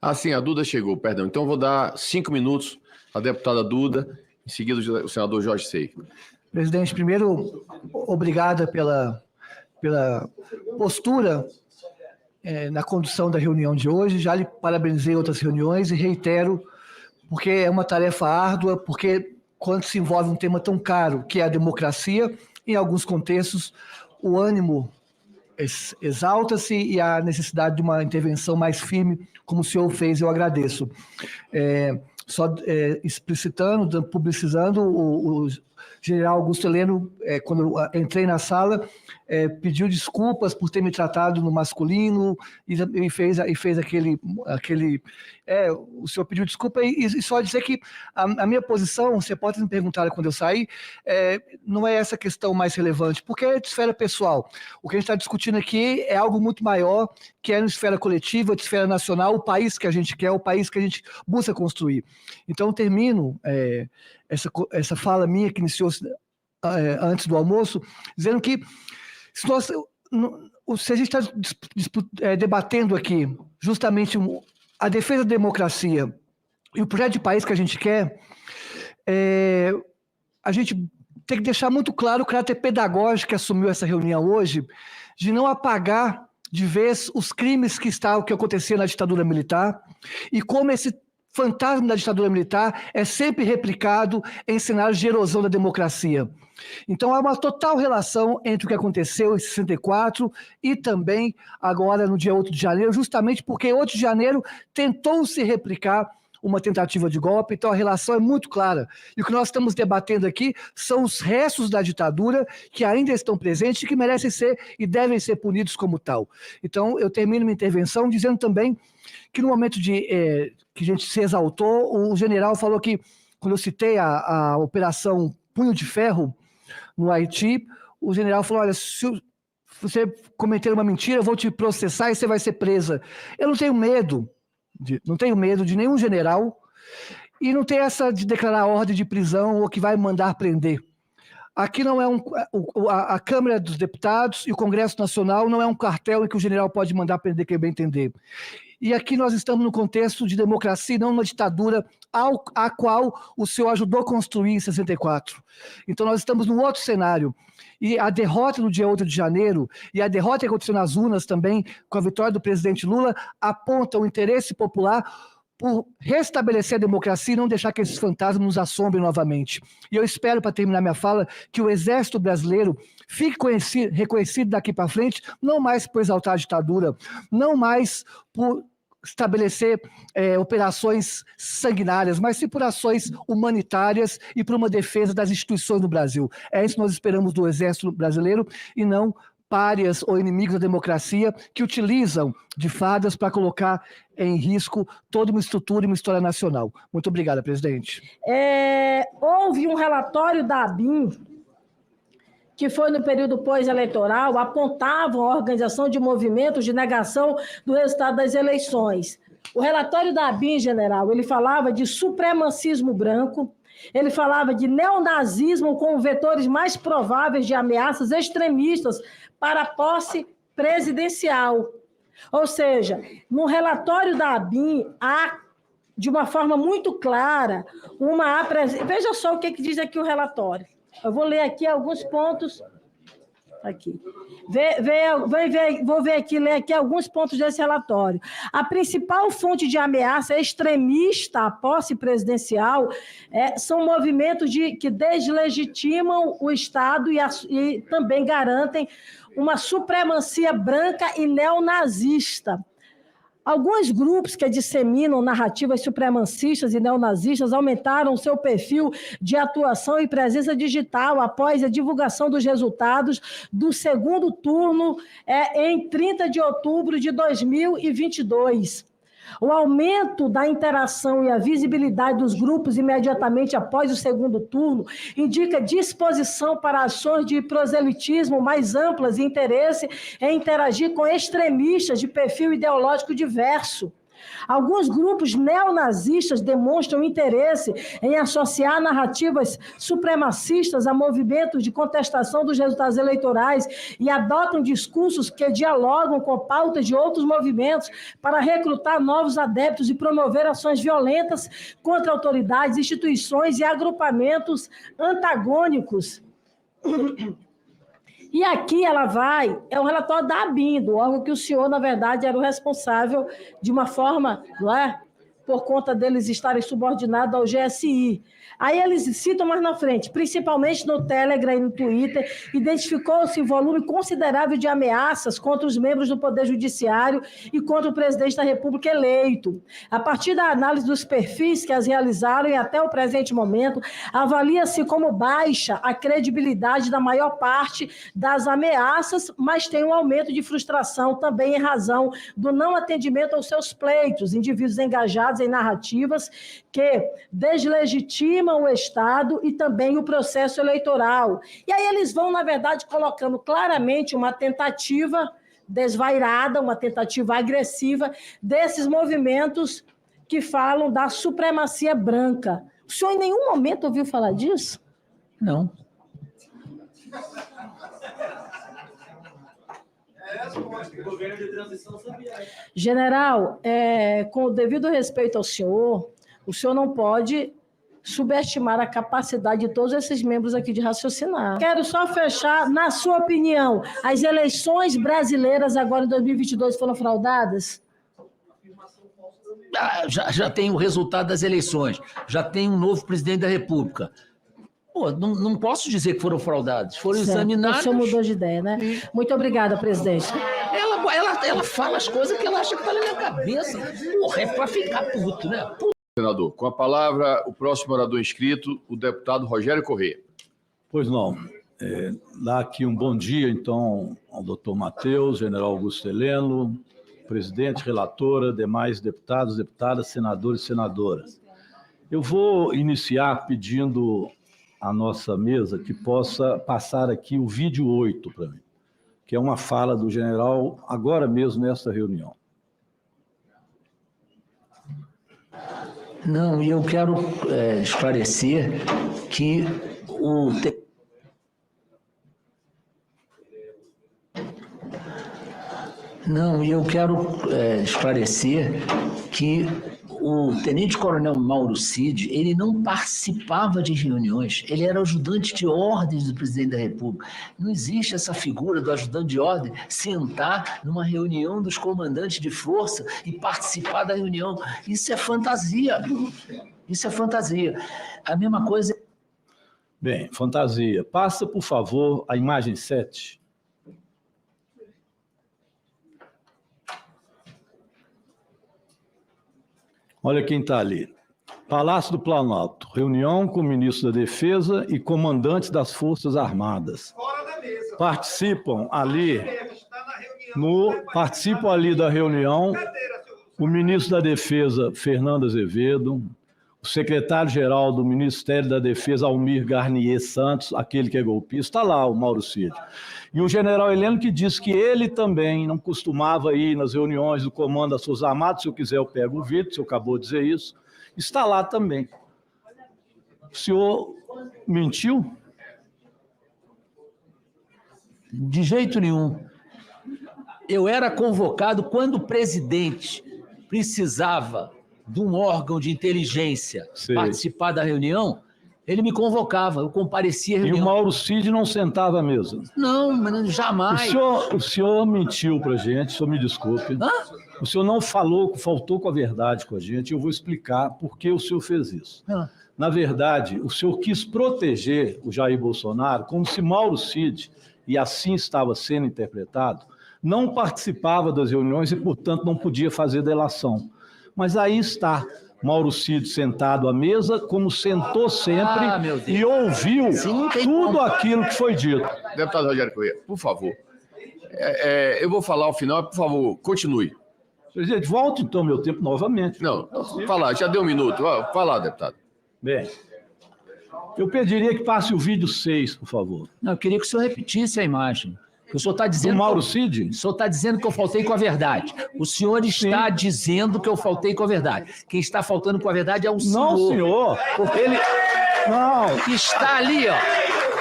Ah, sim, a Duda chegou, perdão. Então vou dar 5 minutos à deputada Duda, em seguida o senador Jorge Sei. Presidente, primeiro, obrigada pela postura na condução da reunião de hoje. Já lhe parabenizei em outras reuniões e reitero, porque é uma tarefa árdua, porque quando se envolve um tema tão caro, que é a democracia, em alguns contextos, o ânimo exalta-se e a necessidade de uma intervenção mais firme, como o senhor fez, eu agradeço. Explicitando, publicizando, o general Augusto Heleno, quando eu entrei na sala, pediu desculpas por ter me tratado no masculino e fez aquele o senhor pediu desculpa e só dizer que a minha posição, você pode me perguntar quando eu sair, não é essa questão mais relevante, porque é de esfera pessoal. O que a gente está discutindo aqui é algo muito maior, que é na esfera coletiva, de esfera nacional, o país que a gente quer, o país que a gente busca construir. Então, termino essa fala minha que iniciou-se antes do almoço, dizendo que se a gente está debatendo aqui justamente a defesa da democracia e o projeto de país que a gente quer, a gente tem que deixar muito claro o caráter pedagógico que assumiu essa reunião hoje, de não apagar de vez os crimes que aconteciam na ditadura militar e como esse fantasma da ditadura militar é sempre replicado em cenários de erosão da democracia. Então, há uma total relação entre o que aconteceu em 64 e também agora no dia 8 de janeiro, justamente porque 8 de janeiro tentou se replicar uma tentativa de golpe, então a relação é muito clara. E o que nós estamos debatendo aqui são os restos da ditadura que ainda estão presentes e que merecem ser e devem ser punidos como tal. Então, eu termino minha intervenção dizendo também que no momento que a gente se exaltou, o general falou que, quando eu citei a Operação Punho de Ferro no Haiti, o general falou, olha, se você cometer uma mentira, eu vou te processar e você vai ser presa. Eu não tenho medo de nenhum general e não tenho essa de declarar ordem de prisão ou que vai mandar prender. Aqui não é a Câmara dos Deputados e o Congresso Nacional não é um quartel em que o general pode mandar prender quem bem entender. E aqui nós estamos no contexto de democracia, não uma ditadura a qual o senhor ajudou a construir em 64. Então nós estamos num outro cenário. E a derrota no dia 8 de janeiro e a derrota que aconteceu nas urnas também, com a vitória do presidente Lula, aponta o interesse popular por restabelecer a democracia e não deixar que esses fantasmas nos assombrem novamente. E eu espero, para terminar minha fala, que o Exército Brasileiro fique reconhecido daqui para frente, não mais por exaltar a ditadura, não mais por estabelecer operações sanguinárias, mas sim por ações humanitárias e por uma defesa das instituições do Brasil. É isso que nós esperamos do Exército Brasileiro e não párias ou inimigos da democracia que utilizam de fardas para colocar em risco toda uma estrutura e uma história nacional. Muito obrigada, presidente. Houve um relatório da ABIN, que foi no período pós-eleitoral, apontavam a organização de movimentos de negação do resultado das eleições. O relatório da ABIN, general, ele falava de supremacismo branco, ele falava de neonazismo como vetores mais prováveis de ameaças extremistas para a posse presidencial. Ou seja, no relatório da ABIN, há, de uma forma muito clara, veja só o que diz aqui o relatório. Eu vou ler aqui alguns pontos. Aqui. Vou ver aqui, ler aqui alguns pontos desse relatório. A principal fonte de ameaça extremista à posse presidencial são movimentos que deslegitimam o Estado e também garantem uma supremacia branca e neonazista. Alguns grupos que disseminam narrativas supremacistas e neonazistas aumentaram seu perfil de atuação e presença digital após a divulgação dos resultados do segundo turno em 30 de outubro de 2022. O aumento da interação e a visibilidade dos grupos imediatamente após o segundo turno indica disposição para ações de proselitismo mais amplas e interesse em interagir com extremistas de perfil ideológico diverso. Alguns grupos neonazistas demonstram interesse em associar narrativas supremacistas a movimentos de contestação dos resultados eleitorais e adotam discursos que dialogam com pautas de outros movimentos para recrutar novos adeptos e promover ações violentas contra autoridades, instituições e agrupamentos antagônicos. E aqui ela vai, é o relatório da ABIN, do órgão que o senhor, na verdade, era o responsável de uma forma, não é? Por conta deles estarem subordinados ao GSI. Aí eles citam mais na frente, principalmente no Telegram e no Twitter, identificou-se um volume considerável de ameaças contra os membros do Poder Judiciário e contra o presidente da República eleito. A partir da análise dos perfis que as realizaram e até o presente momento, avalia-se como baixa a credibilidade da maior parte das ameaças, mas tem um aumento de frustração também em razão do não atendimento aos seus pleitos, indivíduos engajados em narrativas que deslegitimam o Estado e também o processo eleitoral. E aí eles vão, na verdade, colocando claramente uma tentativa desvairada, uma tentativa agressiva desses movimentos que falam da supremacia branca. O senhor em nenhum momento ouviu falar disso? Não. General, com o devido respeito ao senhor, o senhor não pode subestimar a capacidade de todos esses membros aqui de raciocinar. Quero só fechar, na sua opinião, as eleições brasileiras agora em 2022 foram fraudadas? Já tem o resultado das eleições, já tem um novo presidente da República. Pô, não posso dizer que foram fraudados, foram examinados. O senhor mudou de ideia, né? Muito obrigada, presidente. Ela fala as coisas que ela acha que está na minha cabeça. Porra, é para ficar puto, né? Senador, com a palavra, o próximo orador inscrito, o deputado Rogério Corrêa. Pois não. Dá aqui um bom dia, então, ao doutor Matheus, general Augusto Heleno, presidente, relatora, demais deputados, deputadas, senadores e senadoras. Eu vou iniciar pedindo à nossa mesa que possa passar aqui o vídeo 8 para mim, que é uma fala do general agora mesmo nesta reunião. Não, e eu quero esclarecer que o... Não, e eu quero esclarecer que o tenente-coronel Mauro Cid, ele não participava de reuniões, ele era ajudante de ordens do presidente da República. Não existe essa figura do ajudante de ordem sentar numa reunião dos comandantes de força e participar da reunião. Isso é fantasia. Isso é fantasia. A mesma coisa... Bem, fantasia. Passa, por favor, a imagem 7. Olha quem está ali. Palácio do Planalto, reunião com o ministro da Defesa e comandantes das Forças Armadas. Participam ali da reunião o ministro da Defesa, Fernando Azevedo, o secretário-geral do Ministério da Defesa, Almir Garnier Santos, aquele que é golpista, está lá o Mauro Cid. E o general Heleno que disse que ele também não costumava ir nas reuniões do Comando das Forças Armadas, se eu quiser eu pego o vídeo, se eu acabou de dizer isso, está lá também. O senhor mentiu? De jeito nenhum. Eu era convocado quando o presidente precisava de um órgão de inteligência participar da reunião, ele me convocava, eu comparecia à reunião. E o Mauro Cid não sentava à mesa? Não, jamais. O senhor mentiu para a gente, o senhor me desculpe. Hã? O senhor não faltou com a verdade com a gente, eu vou explicar por que o senhor fez isso. Na verdade, o senhor quis proteger o Jair Bolsonaro como se Mauro Cid, e assim estava sendo interpretado, não participava das reuniões e, portanto, não podia fazer delação. Mas aí está Mauro Cid sentado à mesa, como sentou sempre, e ouviu tudo aquilo que foi dito. Deputado Rogério Corrêa, por favor. Eu vou falar ao final, por favor, continue. Presidente, volte então meu tempo novamente. Não, falar, já deu um minuto. Vai lá, deputado. Bem, eu pediria que passe o vídeo 6, por favor. Não, eu queria que o senhor repetisse a imagem. O senhor está dizendo. Do Mauro Cid? O senhor está dizendo que eu faltei com a verdade. O senhor está dizendo que eu faltei com a verdade. Quem está faltando com a verdade é o senhor. Não, senhor. Ele. Não. Está ali, ó.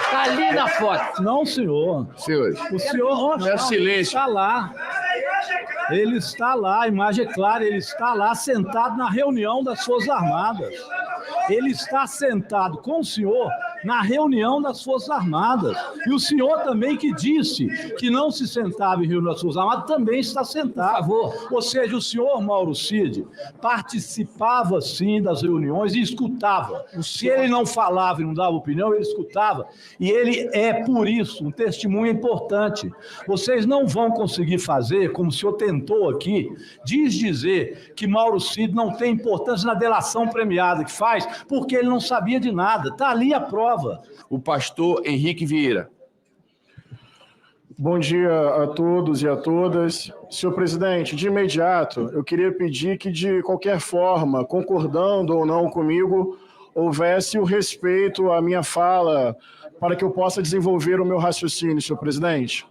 Está ali na foto. Não, senhor. Senhores, O senhor. não é silêncio. Está lá. Ele está lá, a imagem é clara, ele está lá sentado na reunião das Forças Armadas. Ele está sentado com o senhor na reunião das Forças Armadas. E o senhor também que disse que não se sentava em reunião das Forças Armadas, também está sentado. Por favor. Ou seja, o senhor Mauro Cid participava, sim, das reuniões e escutava. Se ele não falava e não dava opinião, ele escutava. E ele é, por isso, um testemunho importante. Vocês não vão conseguir fazer, como o senhor tentou aqui, dizer que Mauro Cid não tem importância na delação premiada que faz, porque ele não sabia de nada. Está ali a prova. O pastor Henrique Vieira. Bom dia a todos e a todas. Senhor presidente, de imediato, eu queria pedir que, de qualquer forma, concordando ou não comigo, houvesse o respeito à minha fala para que eu possa desenvolver o meu raciocínio, senhor presidente.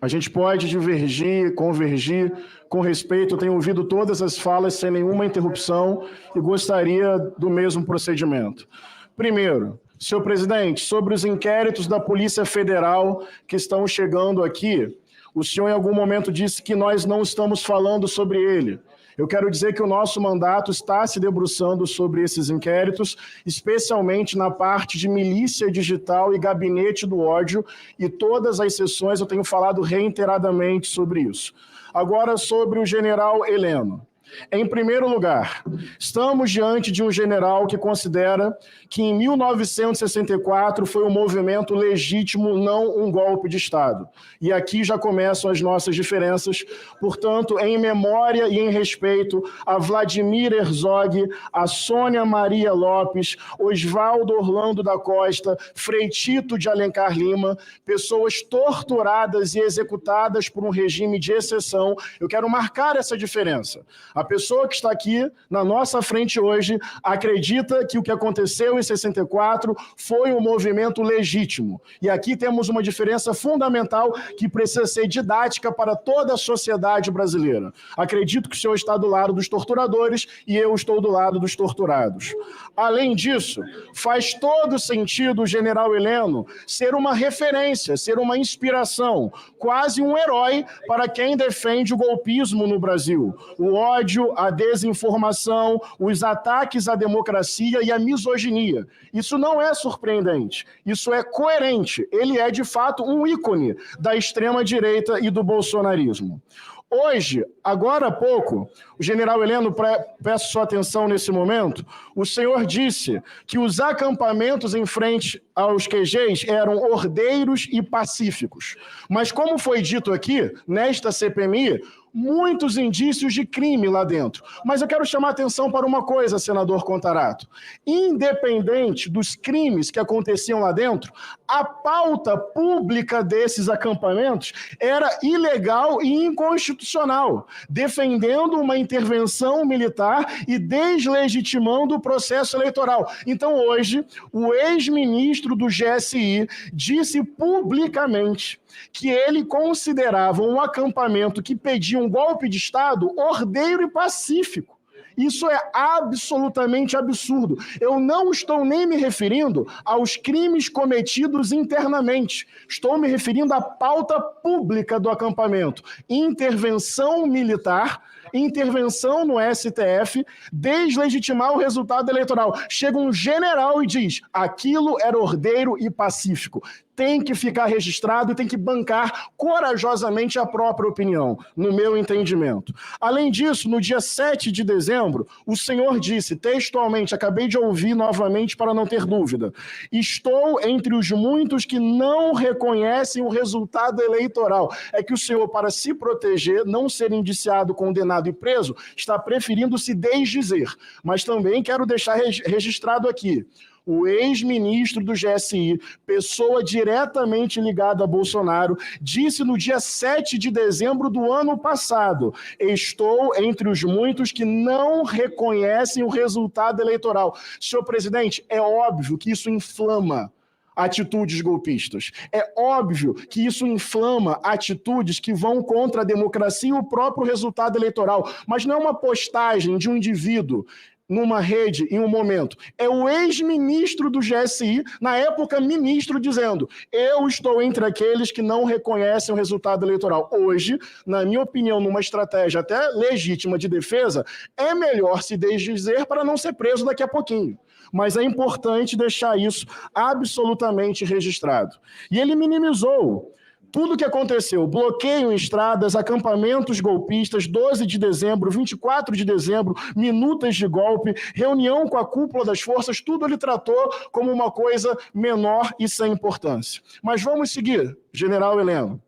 A gente pode divergir, convergir, com respeito. Eu tenho ouvido todas as falas sem nenhuma interrupção e gostaria do mesmo procedimento. Primeiro, senhor presidente, sobre os inquéritos da Polícia Federal que estão chegando aqui, o senhor em algum momento disse que nós não estamos falando sobre ele. Eu quero dizer que o nosso mandato está se debruçando sobre esses inquéritos, especialmente na parte de milícia digital e gabinete do ódio, e todas as sessões eu tenho falado reiteradamente sobre isso. Agora, sobre o general Heleno. Em primeiro lugar, estamos diante de um general que considera que em 1964 foi um movimento legítimo, não um golpe de Estado. E aqui já começam as nossas diferenças. Portanto, em memória e em respeito a Vladimir Herzog, a Sônia Maria Lopes, Oswaldo Orlando da Costa, Frei Tito de Alencar Lima, pessoas torturadas e executadas por um regime de exceção, eu quero marcar essa diferença. A pessoa que está aqui na nossa frente hoje acredita que o que aconteceu em 64 foi um movimento legítimo. E aqui temos uma diferença fundamental que precisa ser didática para toda a sociedade brasileira. Acredito que o senhor está do lado dos torturadores e eu estou do lado dos torturados. Além disso, faz todo sentido o general Heleno ser uma referência, ser uma inspiração, quase um herói para quem defende o golpismo no Brasil. O ódio, a desinformação, os ataques à democracia e à misoginia. Isso não é surpreendente, isso é coerente. Ele é, de fato, um ícone da extrema-direita e do bolsonarismo. Hoje, agora há pouco, o general Heleno, peço sua atenção nesse momento, o senhor disse que os acampamentos em frente aos QGs eram ordeiros e pacíficos. Mas como foi dito aqui, nesta CPMI, muitos indícios de crime lá dentro. Mas eu quero chamar a atenção para uma coisa, senador Contarato. Independente dos crimes que aconteciam lá dentro, a pauta pública desses acampamentos era ilegal e inconstitucional, defendendo uma intervenção militar e deslegitimando o processo eleitoral. Então, hoje, o ex-ministro do GSI disse publicamente que ele considerava um acampamento que pedia um golpe de Estado ordeiro e pacífico. Isso é absolutamente absurdo. Eu não estou nem me referindo aos crimes cometidos internamente. Estou me referindo à pauta pública do acampamento. Intervenção militar, intervenção no STF, deslegitimar o resultado eleitoral. Chega um general e diz: aquilo era ordeiro e pacífico. Tem que ficar registrado e tem que bancar corajosamente a própria opinião, no meu entendimento. Além disso, no dia 7 de dezembro, o senhor disse textualmente, acabei de ouvir novamente para não ter dúvida, estou entre os muitos que não reconhecem o resultado eleitoral. É que o senhor, para se proteger, não ser indiciado, condenado e preso, está preferindo se desdizer. Mas também quero deixar registrado aqui, o ex-ministro do GSI, pessoa diretamente ligada a Bolsonaro, disse no dia 7 de dezembro do ano passado: estou entre os muitos que não reconhecem o resultado eleitoral. Senhor presidente, é óbvio que isso inflama atitudes golpistas. É óbvio que isso inflama atitudes que vão contra a democracia e o próprio resultado eleitoral. Mas não é uma postagem de um indivíduo numa rede, em um momento. É o ex-ministro do GSI, na época ministro, dizendo: eu estou entre aqueles que não reconhecem o resultado eleitoral. Hoje, na minha opinião, numa estratégia até legítima de defesa, é melhor se desdizer para não ser preso daqui a pouquinho. Mas é importante deixar isso absolutamente registrado. E ele minimizou tudo o que aconteceu: bloqueio em estradas, acampamentos golpistas, 12 de dezembro, 24 de dezembro, minutas de golpe, reunião com a cúpula das forças, tudo ele tratou como uma coisa menor e sem importância. Mas vamos seguir, General Heleno.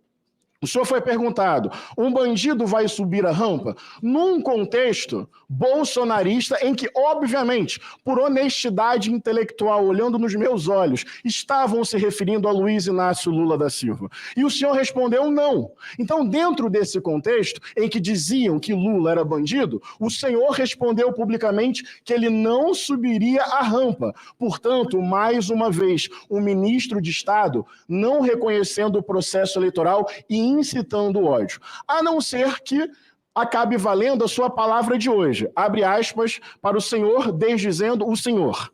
O senhor foi perguntado: um bandido vai subir a rampa? Num contexto bolsonarista em que, obviamente, por honestidade intelectual, olhando nos meus olhos, estavam se referindo a Luiz Inácio Lula da Silva. E o senhor respondeu não. Então, dentro desse contexto em que diziam que Lula era bandido, o senhor respondeu publicamente que ele não subiria a rampa. Portanto, mais uma vez, o ministro de Estado não reconhecendo o processo eleitoral e incitando o ódio. A não ser que acabe valendo a sua palavra de hoje. Abre aspas para o senhor, desdizendo o senhor: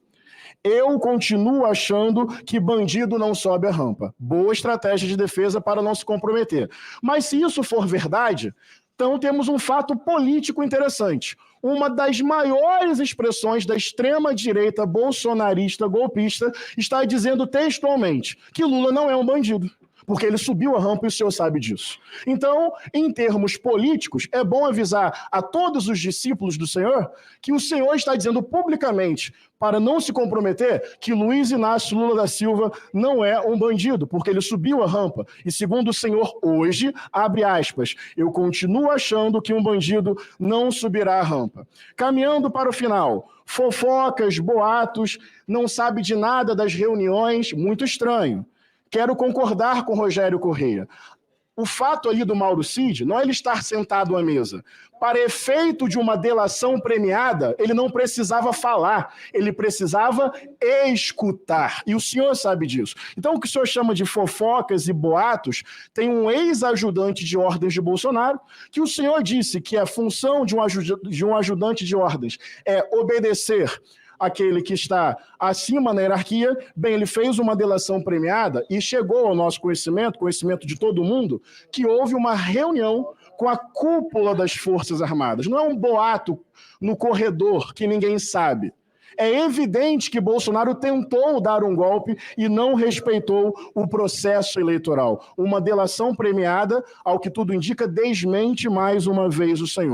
eu continuo achando que bandido não sobe a rampa. Boa estratégia de defesa para não se comprometer. Mas se isso for verdade, então temos um fato político interessante. Uma das maiores expressões da extrema-direita bolsonarista golpista está dizendo textualmente que Lula não é um bandido, porque ele subiu a rampa e o senhor sabe disso. Então, em termos políticos, é bom avisar a todos os discípulos do senhor que o senhor está dizendo publicamente, para não se comprometer, que Luiz Inácio Lula da Silva não é um bandido, porque ele subiu a rampa. E segundo o senhor hoje, abre aspas, eu continuo achando que um bandido não subirá a rampa. Caminhando para o final, fofocas, boatos, não sabe de nada das reuniões, muito estranho. Quero concordar com Rogério Correia. O fato ali do Mauro Cid não é ele estar sentado à mesa. Para efeito de uma delação premiada, ele não precisava falar, ele precisava escutar. E o senhor sabe disso. Então, o que o senhor chama de fofocas e boatos, tem um ex-ajudante de ordens de Bolsonaro, que o senhor disse que a função de um ajudante de ordens é obedecer aquele que está acima na hierarquia. Bem, ele fez uma delação premiada e chegou ao nosso conhecimento de todo mundo, que houve uma reunião com a cúpula das Forças Armadas. Não é um boato no corredor que ninguém sabe. É evidente que Bolsonaro tentou dar um golpe e não respeitou o processo eleitoral. Uma delação premiada, ao que tudo indica, desmente mais uma vez o senhor.